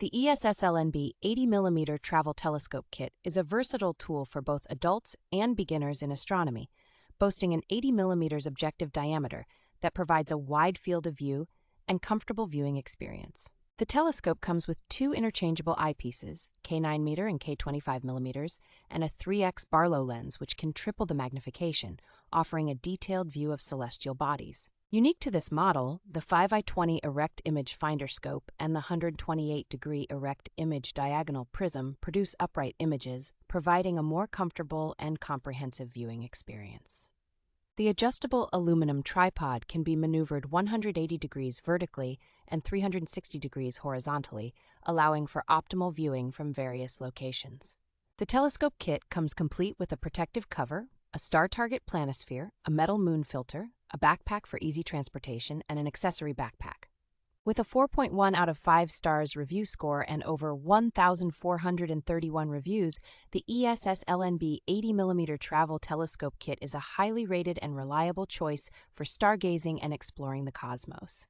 The ESSLNB 80mm Travel Telescope Kit is a versatile tool for both adults and beginners in astronomy, boasting an 80mm objective diameter that provides a wide field of view and comfortable viewing experience. The telescope comes with two interchangeable eyepieces, K9mm and K25mm, and a 3x Barlow lens which can triple the magnification, offering a detailed view of celestial bodies. Unique to this model, the 5x20 Erect-image finder scope and the 128-degree Erect-image diagonal prism produce upright images, providing a more comfortable and comprehensive viewing experience. The adjustable aluminum tripod can be maneuvered 180 degrees vertically and 360 degrees horizontally, allowing for optimal viewing from various locations. The telescope kit comes complete with a protective cover, a star target planisphere, a metal moon filter, a backpack for easy transportation, and an accessory backpack. With a 4.1 out of 5 stars review score and over 1,431 reviews, the ESSLNB 80mm Travel Telescope Kit is a highly rated and reliable choice for stargazing and exploring the cosmos.